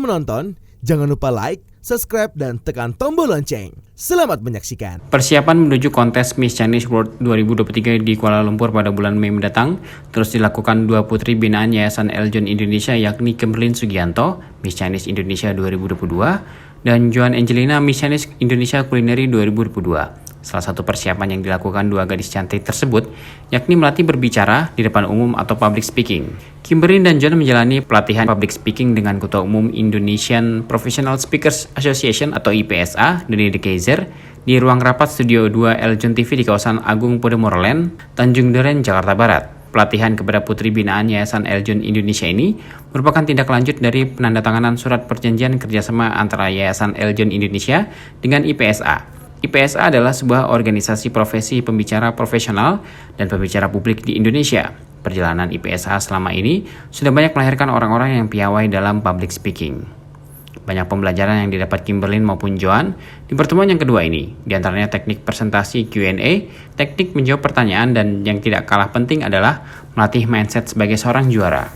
menonton, jangan lupa like, subscribe, dan tekan tombol lonceng. Selamat menyaksikan. Persiapan menuju kontes Miss Chinese World 2023 di Kuala Lumpur pada bulan Mei mendatang terus dilakukan dua putri binaan Yayasan Eljon Indonesia, yakni Kimberlyn Sugianto, Miss Chinese Indonesia 2022, dan Joan Angelina, Miss Chinese Indonesia Culinary 2022. Salah satu persiapan yang dilakukan dua gadis cantik tersebut yakni melatih berbicara di depan umum atau public speaking. Kimberlyn dan Joan menjalani pelatihan public speaking dengan Ketua Umum Indonesian Professional Speakers Association atau IPSA, Doni De Keyzer, di ruang rapat Studio 2 Eljon TV di kawasan Agung Podomoro Land, Tanjung Duren, Jakarta Barat. Pelatihan kepada putri binaan Yayasan Eljon Indonesia ini merupakan tindak lanjut dari penandatanganan surat perjanjian kerjasama antara Yayasan Eljon Indonesia dengan IPSA. IPSA adalah sebuah organisasi profesi pembicara profesional dan pembicara publik di Indonesia. Perjalanan IPSA selama ini sudah banyak melahirkan orang-orang yang piawai dalam public speaking. Banyak pembelajaran yang didapat Kimberlyn maupun Joan di pertemuan yang kedua ini, diantaranya teknik presentasi Q&A, teknik menjawab pertanyaan, dan yang tidak kalah penting adalah melatih mindset sebagai seorang juara.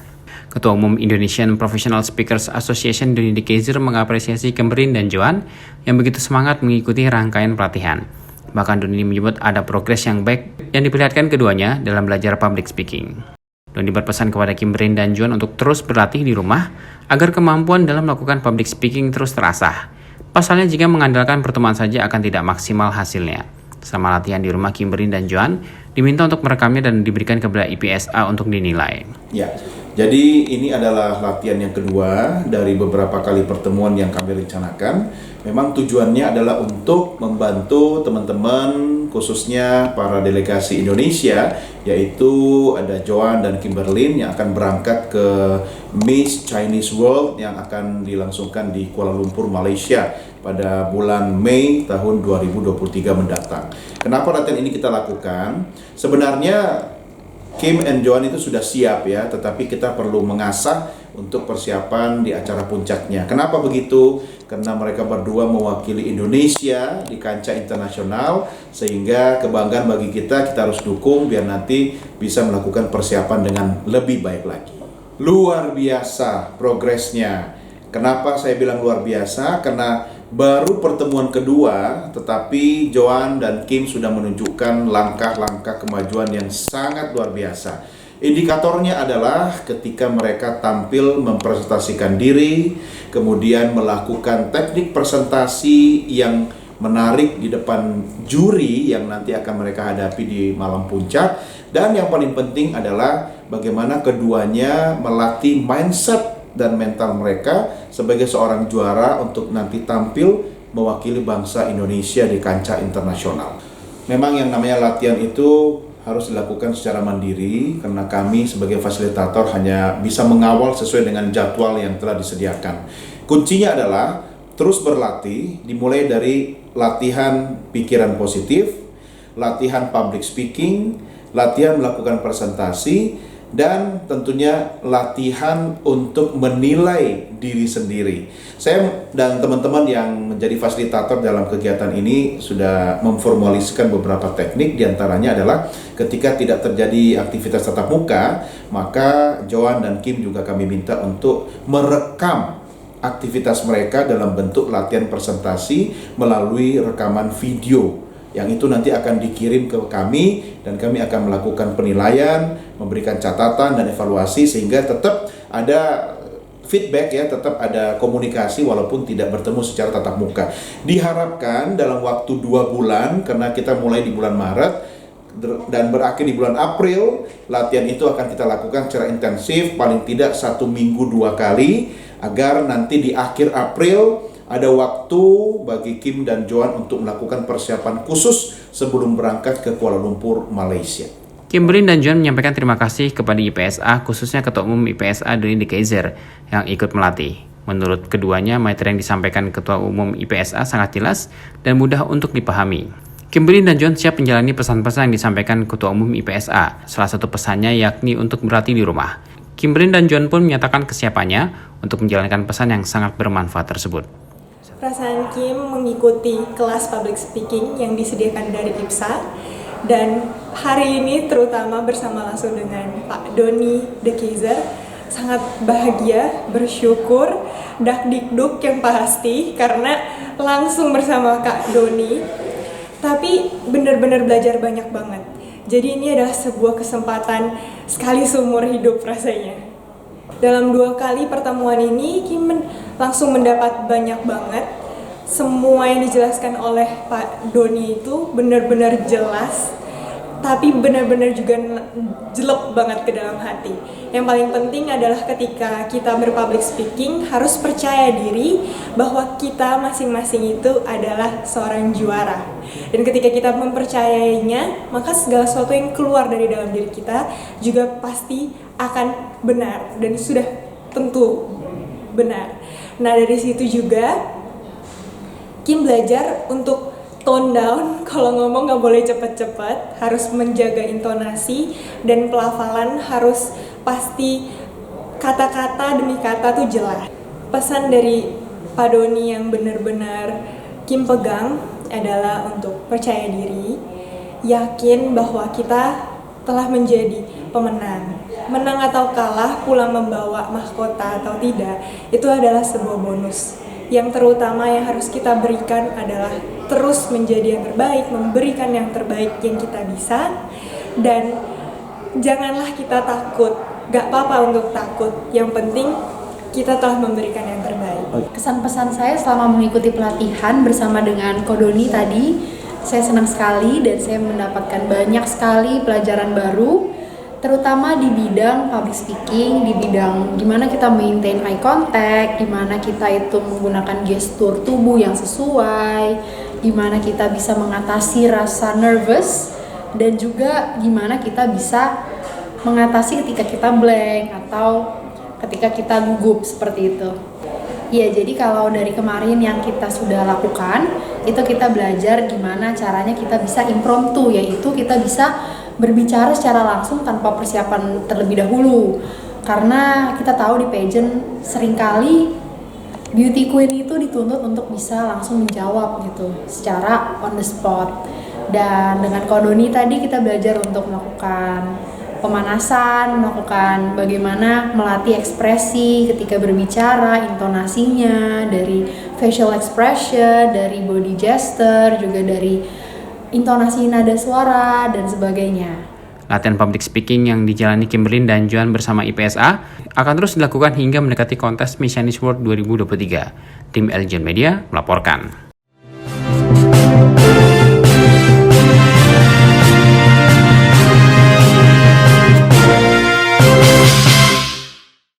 Ketua Umum Indonesian Professional Speakers Association Doni De Keyzer mengapresiasi Kimberlyn dan Joan yang begitu semangat mengikuti rangkaian pelatihan. Bahkan Doni menyebut ada progres yang baik yang diperlihatkan keduanya dalam belajar public speaking. Doni berpesan kepada Kimberlyn dan Joan untuk terus berlatih di rumah agar kemampuan dalam melakukan public speaking terus terasah. Pasalnya jika mengandalkan pertemuan saja akan tidak maksimal hasilnya. Selama latihan di rumah, Kimberlyn dan Joan diminta untuk merekamnya dan diberikan kepada IPSA untuk dinilai. Ya, jadi ini adalah latihan yang kedua dari beberapa kali pertemuan yang kami rencanakan. Memang tujuannya adalah untuk membantu teman-teman, khususnya para delegasi Indonesia, yaitu ada Joan dan Kimberlyn yang akan berangkat ke Miss Chinese World yang akan dilangsungkan di Kuala Lumpur, Malaysia pada bulan Mei tahun 2023 mendatang. Kenapa latihan ini kita lakukan? Sebenarnya Kim and Joan itu sudah siap ya, tetapi kita perlu mengasah untuk persiapan di acara puncaknya. Kenapa begitu? Karena mereka berdua mewakili Indonesia di kancah internasional, sehingga kebanggaan bagi kita harus dukung biar nanti bisa melakukan persiapan dengan lebih baik lagi. Luar biasa progresnya. Kenapa saya bilang luar biasa? Karena baru pertemuan kedua, tetapi Joan dan Kim sudah menunjukkan langkah-langkah kemajuan yang sangat luar biasa. Indikatornya adalah ketika mereka tampil mempresentasikan diri, kemudian melakukan teknik presentasi yang menarik di depan juri yang nanti akan mereka hadapi di malam puncak. Dan yang paling penting adalah bagaimana keduanya melatih mindset dan mental mereka sebagai seorang juara untuk nanti tampil mewakili bangsa Indonesia di kancah internasional. Memang yang namanya latihan itu harus dilakukan secara mandiri karena kami sebagai fasilitator hanya bisa mengawal sesuai dengan jadwal yang telah disediakan. Kuncinya adalah terus berlatih, dimulai dari latihan pikiran positif, latihan public speaking, latihan melakukan presentasi, dan tentunya latihan untuk menilai diri sendiri. Saya dan teman-teman yang menjadi fasilitator dalam kegiatan ini sudah memformulasikan beberapa teknik, diantaranya adalah ketika tidak terjadi aktivitas tatap muka, maka Joan dan Kim juga kami minta untuk merekam aktivitas mereka dalam bentuk latihan presentasi melalui rekaman video. Yang itu nanti akan dikirim ke kami dan kami akan melakukan penilaian, memberikan catatan dan evaluasi sehingga tetap ada feedback ya, tetap ada komunikasi walaupun tidak bertemu secara tatap muka. Diharapkan dalam waktu 2 bulan, karena kita mulai di bulan Maret dan berakhir di bulan April, latihan itu akan kita lakukan secara intensif, paling tidak 1 minggu 2 kali, agar nanti di akhir April ada waktu bagi Kim dan Joan untuk melakukan persiapan khusus sebelum berangkat ke Kuala Lumpur, Malaysia. Kimberlyn dan Joan menyampaikan terima kasih kepada IPSA, khususnya Ketua Umum IPSA Doni De Keyzer yang ikut melatih. Menurut keduanya, materi yang disampaikan Ketua Umum IPSA sangat jelas dan mudah untuk dipahami. Kimberlyn dan Joan siap menjalani pesan-pesan yang disampaikan Ketua Umum IPSA. Salah satu pesannya yakni untuk berlatih di rumah. Kimberlyn dan Joan pun menyatakan kesiapannya untuk menjalankan pesan yang sangat bermanfaat tersebut. Perasaan Kim mengikuti kelas public speaking yang disediakan dari IPSA, dan hari ini terutama bersama langsung dengan Pak Doni De Keyzer sangat bahagia, bersyukur, dakdikduk yang pasti karena langsung bersama Kak Doni. Tapi benar-benar belajar banyak banget. Jadi ini adalah sebuah kesempatan sekali seumur hidup rasanya. Dalam 2 kali pertemuan ini, Kim langsung mendapat banyak banget. Semua yang dijelaskan oleh Pak Doni itu benar-benar jelas, tapi benar-benar juga jelek banget ke dalam hati. Yang paling penting adalah ketika kita berpublic speaking harus percaya diri bahwa kita masing-masing itu adalah seorang juara. Dan ketika kita mempercayainya, maka segala sesuatu yang keluar dari dalam diri kita juga pasti akan benar dan sudah tentu benar. Nah, dari situ juga Kim belajar untuk tone down, kalau ngomong nggak boleh cepet-cepet, harus menjaga intonasi dan pelafalan harus pasti kata-kata demi kata tuh jelas. Pesan dari Pak Doni yang benar-benar Kim pegang adalah untuk percaya diri, yakin bahwa kita telah menjadi pemenang. Menang atau kalah, pulang membawa mahkota atau tidak, itu adalah sebuah bonus. Yang terutama yang harus kita berikan adalah terus menjadi yang terbaik, memberikan yang terbaik yang kita bisa, dan janganlah kita takut. Gak apa-apa untuk takut, yang penting kita telah memberikan yang terbaik. Kesan-pesan saya selama mengikuti pelatihan bersama dengan Ko Doni tadi, saya senang sekali dan saya mendapatkan banyak sekali pelajaran baru, terutama di bidang public speaking, di bidang gimana kita maintain eye contact, gimana kita itu menggunakan gestur tubuh yang sesuai, gimana kita bisa mengatasi rasa nervous, dan juga gimana kita bisa mengatasi ketika kita blank atau ketika kita gugup seperti itu. Ya, jadi kalau dari kemarin yang kita sudah lakukan, itu kita belajar gimana caranya kita bisa impromptu, yaitu kita bisa berbicara secara langsung tanpa persiapan terlebih dahulu. Karena kita tahu di pageant seringkali beauty queen itu dituntut untuk bisa langsung menjawab gitu secara on the spot. Dan dengan Ko Doni tadi kita belajar untuk melakukan pemanasan, melakukan bagaimana melatih ekspresi ketika berbicara, intonasinya, dari facial expression, dari body gesture, juga dari intonasi nada suara, dan sebagainya. Latihan public speaking yang dijalani Kimberlyn dan Joan bersama IPSA akan terus dilakukan hingga mendekati kontes Miss Chinese World 2023. Tim Eljon Media melaporkan.